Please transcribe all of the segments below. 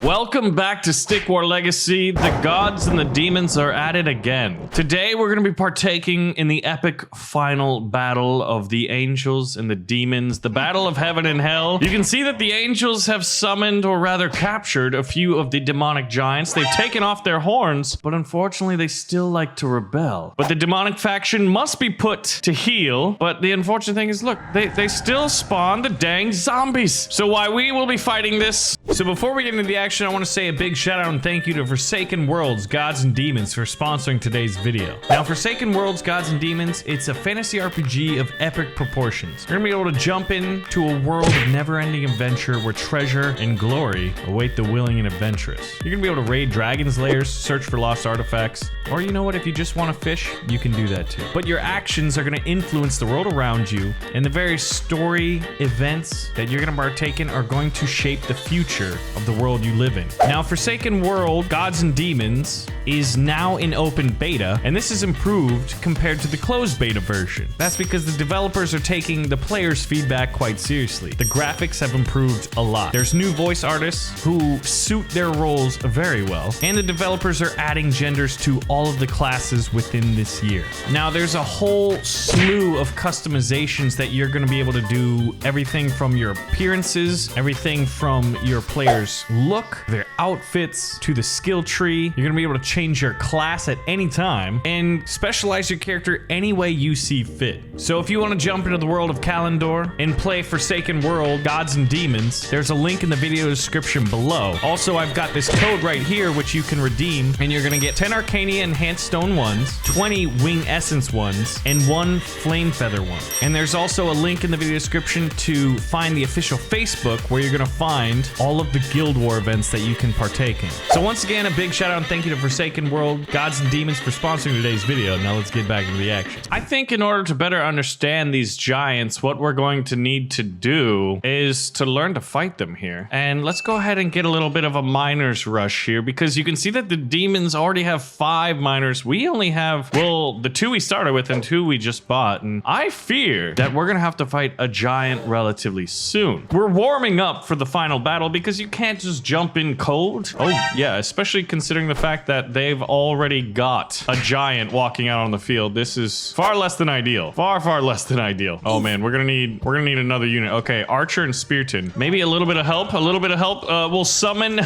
Welcome back to Stick War Legacy. The gods and the demons are at it again. Today we're going to be partaking in the epic final battle of the angels and the demons, the battle of heaven and hell. You can see that the angels have summoned, or rather captured, a few of the demonic giants. They've taken off their horns, but unfortunately they still like to rebel. But the demonic faction must be put to heel, but the unfortunate thing is, look, they still spawn the dang zombies. So why we will be fighting this. So before we get into the action, I want to say a big shout out and thank you to Forsaken Worlds, Gods and Demons for sponsoring today's video. Now, Forsaken Worlds, Gods and Demons, it's a fantasy RPG of epic proportions. You're gonna be able to jump into a world of never-ending adventure where treasure and glory await the willing and adventurous. You're gonna be able to raid dragons' lairs, search for lost artifacts, or you know what, if you just want to fish, you can do that too. But your actions are gonna influence the world around you, and the various story events that you're gonna partake in are going to shape the future of the world you live in. Now, Forsaken World, Gods and Demons is now in open beta, and this is improved compared to the closed beta version. That's because the developers are taking the players' feedback quite seriously. The graphics have improved a lot. There's new voice artists who suit their roles very well, and the developers are adding genders to all of the classes within this year. Now, there's a whole slew of customizations that you're going to be able to do, everything from your appearances, everything from your players' look, their outfits, to the skill tree. You're gonna be able to change your class at any time and specialize your character any way you see fit. So if you want to jump into the world of Kalendor and play Forsaken World, Gods and Demons, there's a link in the video description below. Also, I've got this code right here which you can redeem, and you're gonna get 10 Arcania Enhanced Stone ones, 20 Wing Essence ones, and 1 Flame Feather one. And there's also a link in the video description to find the official Facebook where you're gonna find all of the Guild War events that you can partake in. So once again, a big shout out and thank you to Forsaken World, Gods and Demons for sponsoring today's video. Now let's get back into the action. I think in order to better understand these giants, what we're going to need to do is to learn to fight them here. And let's go ahead and get a little bit of a miner's rush here, because you can see that the demons already have 5 miners. We only have, well, the 2 we started with and 2 we just bought. And I fear that we're gonna have to fight a giant relatively soon. We're warming up for the final battle because you can't just jump in cold. Oh yeah, especially considering the fact that they've already got a giant walking out on the field. This is far less than ideal. Far less than ideal. Oh man, we're gonna need another unit. Okay, Archer and Spearton. Maybe a little bit of help. We'll summon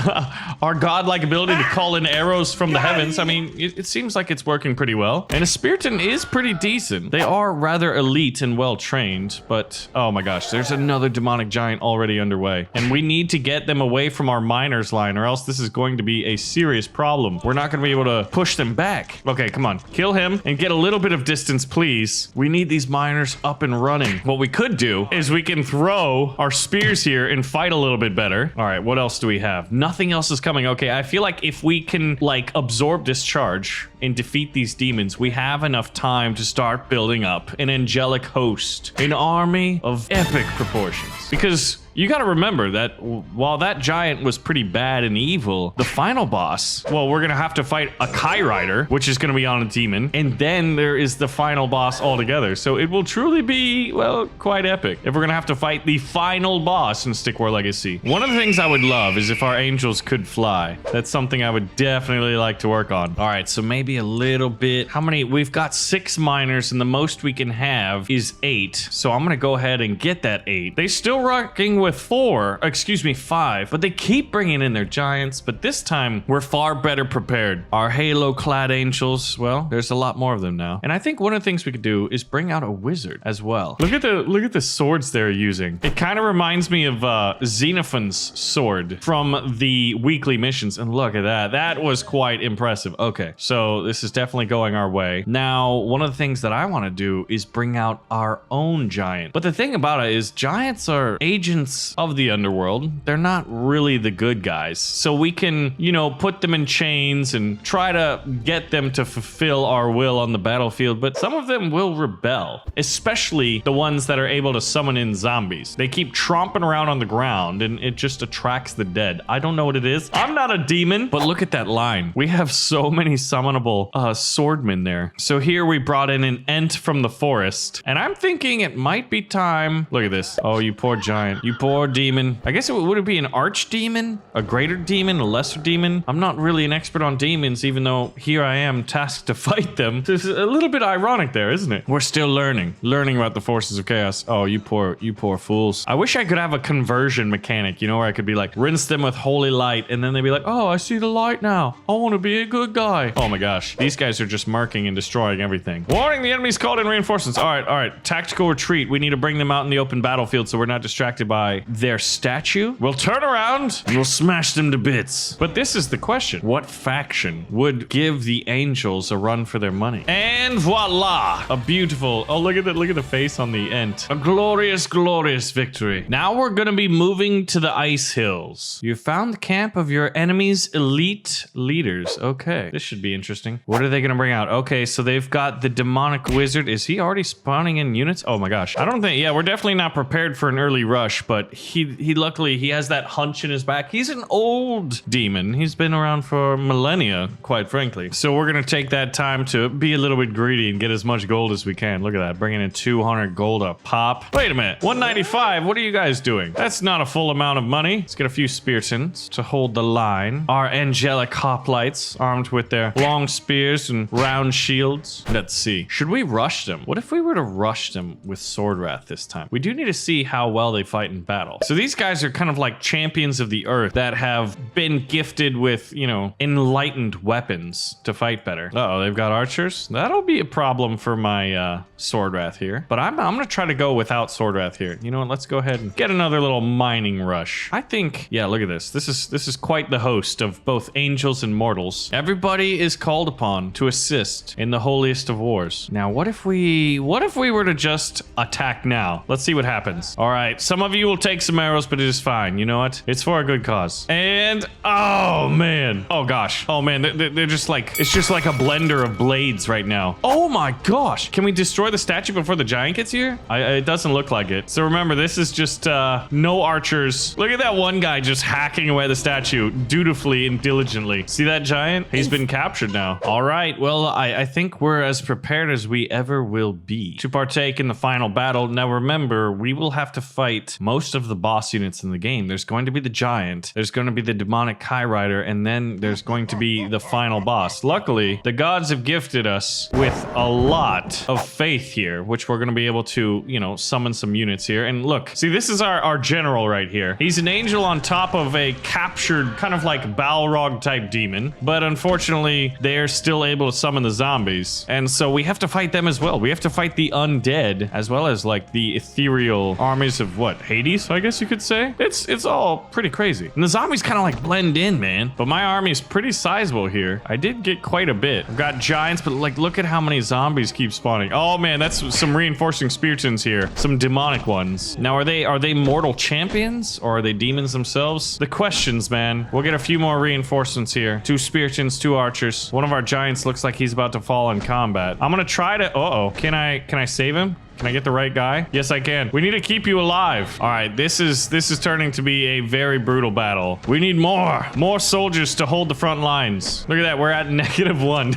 our godlike ability to call in arrows from the heavens. I mean, it seems like it's working pretty well. And a Spearton is pretty decent. They are rather elite and well trained, but oh my gosh, there's another demonic giant already underway. And we need to get them away from our miners line, or else this is going to be a serious problem. We're not going to be able to push them back. Okay, come on. Kill him and get a little bit of distance, please. We need these miners up and running. What we could do is we can throw our spears here and fight a little bit better. All right, what else do we have? Nothing else is coming. Okay, I feel like if we can, like, absorb discharge and defeat these demons, we have enough time to start building up an angelic host, an army of epic proportions. Because you gotta remember that while that giant was pretty bad and evil, the final boss, well, we're gonna have to fight a Kai Rider, which is gonna be on a demon, and then there is the final boss altogether. So it will truly be, well, quite epic if we're gonna have to fight the final boss in Stick War Legacy. One of the things I would love is if our angels could fly. That's something I would definitely like to work on. All right, so maybe a little bit. How many? We've got 6 miners, and the most we can have is 8. So I'm gonna go ahead and get that 8. They still rocking with 5, but they keep bringing in their giants, but this time we're far better prepared. Our halo clad angels, well, there's a lot more of them now. And I think one of the things we could do is bring out a wizard as well. Look at the swords they're using. It kind of reminds me of Xenophon's sword from the weekly missions, and look at that. That was quite impressive. Okay, so this is definitely going our way. Now, one of the things that I want to do is bring out our own giant. But the thing about it is giants are agents of the underworld. They're not really the good guys. So we can, you know, put them in chains and try to get them to fulfill our will on the battlefield, but some of them will rebel, especially the ones that are able to summon in zombies. They keep tromping around on the ground and it just attracts the dead. I don't know what it is. I'm not a demon, but look at that line. We have so many summonable swordmen there. So here we brought in an Ent from the forest, and I'm thinking it might be time. Look at this. Oh, you poor giant. You poor demon. I guess would it be an archdemon? A greater demon? A lesser demon? I'm not really an expert on demons, even though here I am tasked to fight them. This is a little bit ironic there, isn't it? We're still learning about the forces of chaos. Oh, you poor fools. I wish I could have a conversion mechanic, you know, where I could be like, rinse them with holy light, and then they'd be like, oh, I see the light now. I want to be a good guy. Oh my gosh. These guys are just marking and destroying everything. Warning, the enemy's called in reinforcements. All right. Tactical retreat. We need to bring them out in the open battlefield so we're not distracted by their statue. We'll turn around and we'll smash them to bits. But this is the question. What faction would give the angels a run for their money? And voila! A beautiful, oh, look at the face on the end. A glorious, glorious victory. Now we're gonna be moving to the ice hills. You found the camp of your enemy's elite leaders. Okay, this should be interesting. What are they gonna bring out? Okay, so they've got the demonic wizard. Is he already spawning in units? Oh my gosh. I don't think, yeah, we're definitely not prepared for an early rush, but he luckily, he has that hunch in his back. He's an old demon. He's been around for millennia, quite frankly. So we're gonna take that time to be a little bit greedy and get as much gold as we can. Look at that, bringing in 200 gold a pop. Wait a minute, 195, what are you guys doing? That's not a full amount of money. Let's get a few speartons to hold the line. Our angelic hoplites, armed with their long spears and round shields. Let's see, should we rush them? What if we were to rush them with sword wrath this time? We do need to see how well they fight in battle. So these guys are kind of like champions of the earth that have been gifted with, you know, enlightened weapons to fight better. Uh-oh, they've got archers. That'll be a problem for my sword wrath here. But I'm gonna try to go without sword wrath here. You know what? Let's go ahead and get another little mining rush. I think, yeah, look at this. This is quite the host of both angels and mortals. Everybody is called upon to assist in the holiest of wars. Now, what if we were to just attack now? Let's see what happens. All right, some of you will take some arrows, but it is fine. You know what? It's for a good cause. And oh man, oh gosh, oh man, they're just like, it's just like a blender of blades right now. Oh my gosh, can we destroy the statue before the giant gets here? It doesn't look like it. So remember, this is just no archers. Look at that one guy just hacking away the statue dutifully and diligently. See that giant? He's been captured now. All right, well, I think we're as prepared as we ever will be to partake in the final battle. Now remember, we will have to fight most of the boss units in the game. There's going to be the giant, there's going to be the demonic Kai Rider, and then there's going to be the final boss. Luckily, the gods have gifted us with a lot of faith here, which we're going to be able to, you know, summon some units here. And look, see, this is our general right here. He's an angel on top of a captured kind of like Balrog type demon, but unfortunately they're still able to summon the zombies, and so we have to fight them as well. We have to fight the undead as well as like the ethereal armies of what, Hades, I guess you could say. It's all pretty crazy, and the zombies kind of like blend in, man. But my army is pretty sizable here. I did get quite a bit. I've got giants, but like look at how many zombies keep spawning. Oh man, that's some reinforcing speartons here, some demonic ones. Now are they mortal champions or are they demons themselves? The questions, man. We'll get a few more reinforcements here. 2 speartons, 2 archers. One of our giants looks like he's about to fall in combat. I'm gonna try to, uh-oh, can I save him? Can I get the right guy? Yes, I can. We need to keep you alive. All right, this is turning to be a very brutal battle. We need more soldiers to hold the front lines. Look at that, we're at -1.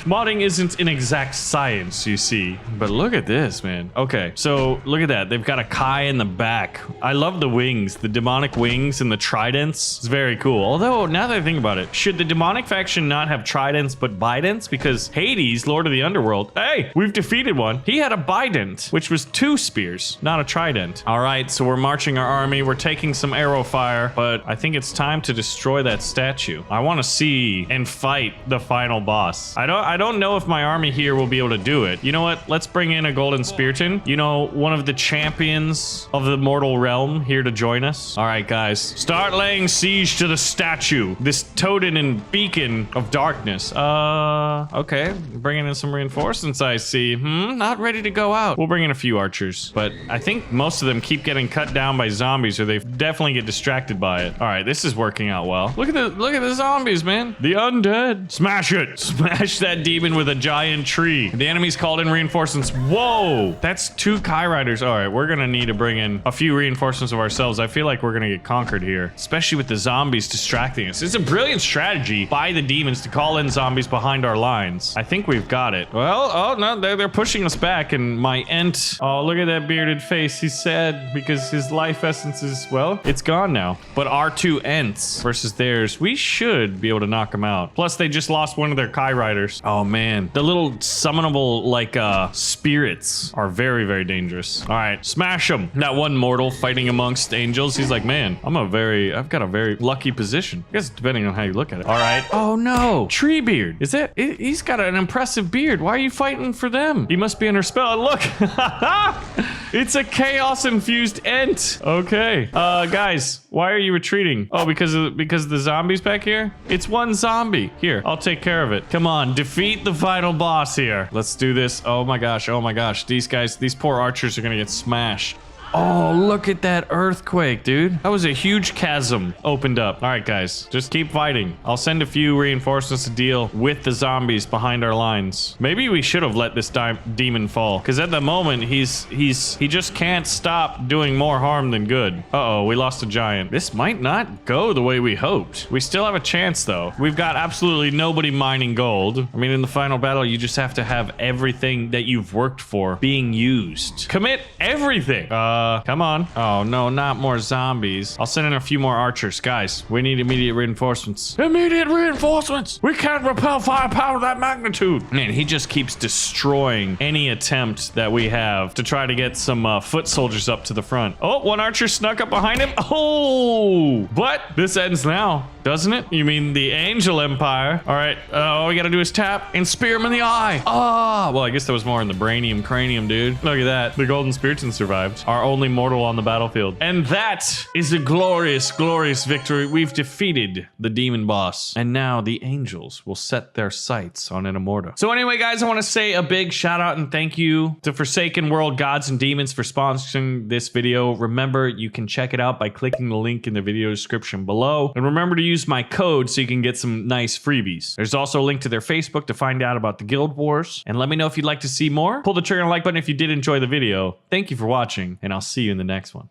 Modding isn't an exact science, you see, but look at this, man. Okay, so look at that. They've got a Kai in the back. I love the wings, the demonic wings and the tridents. It's very cool. Although now that I think about it, should the demonic faction not have tridents but bidents? Because Hades, Lord of the Underworld, hey, we've defeated one. He had a bident, which was 2 spears, not a trident. All right, so we're marching our army. We're taking some arrow fire, but I think it's time to destroy that statue. I want to see and fight the final boss. I don't know if my army here will be able to do it. You know what? Let's bring in a golden spearton. You know, one of the champions of the mortal realm here to join us. All right, guys, start laying siege to the statue, this totem and beacon of darkness. Okay, bringing in some reinforcements, I see. Not ready to go out. We'll bring in a few archers, but I think most of them keep getting cut down by zombies, or they definitely get distracted by it. All right, this is working out well. Look at the zombies, man. The undead. Smash it. Smash that demon with a giant tree. The enemy's called in reinforcements. Whoa, that's 2 Kai Riders. All right, we're gonna need to bring in a few reinforcements of ourselves. I feel like we're gonna get conquered here, especially with the zombies distracting us. It's a brilliant strategy by the demons to call in zombies behind our lines. I think we've got it. Well, oh no, they're pushing us back, and and my Ent. Oh, look at that bearded face. He's sad because his life essence is, well, it's gone now. But our two Ents versus theirs, we should be able to knock them out. Plus, they just lost one of their Kai Riders. Oh, man. The little summonable, like, spirits are very, very dangerous. All right, smash them. That one mortal fighting amongst angels, he's like, man, I've got a very lucky position. I guess depending on how you look at it. All right. Oh, no. Treebeard. Is it? He's got an impressive beard. Why are you fighting for them? He must be under spell. And look. It's a chaos-infused Ent. Okay. Guys, why are you retreating? Oh, because of the zombies back here? It's one zombie. Here, I'll take care of it. Come on, defeat the final boss here. Let's do this. Oh my gosh. Oh my gosh. These guys, these poor archers are gonna get smashed. Oh, look at that earthquake, dude. That was a huge chasm opened up. All right, guys, just keep fighting. I'll send a few reinforcements to deal with the zombies behind our lines. Maybe we should have let this demon fall, because at the moment, he just can't stop doing more harm than good. Uh-oh, we lost a giant. This might not go the way we hoped. We still have a chance, though. We've got absolutely nobody mining gold. I mean, in the final battle, you just have to have everything that you've worked for being used. Commit everything. Come on. Oh, no, not more zombies. I'll send in a few more archers. Guys, we need immediate reinforcements. Immediate reinforcements! We can't repel firepower of that magnitude. Man, he just keeps destroying any attempt that we have to try to get some foot soldiers up to the front. Oh, one archer snuck up behind him. Oh, but this ends now, doesn't it? You mean the Angel Empire? All right, all we gotta do is tap and spear him in the eye. Ah, well, I guess there was more in the brainium cranium, dude. Look at that. The golden Spiriton survived. Our only mortal on the battlefield. And that is a glorious, glorious victory. We've defeated the demon boss. And now the angels will set their sights on an Immorta. So anyway, guys, I want to say a big shout out and thank you to Forsaken World Gods and Demons for sponsoring this video. Remember, you can check it out by clicking the link in the video description below. And remember to use my code so you can get some nice freebies. There's also a link to their Facebook to find out about the Guild Wars. And let me know if you'd like to see more. Pull the trigger on the like button if you did enjoy the video. Thank you for watching, and I'll see you in the next one.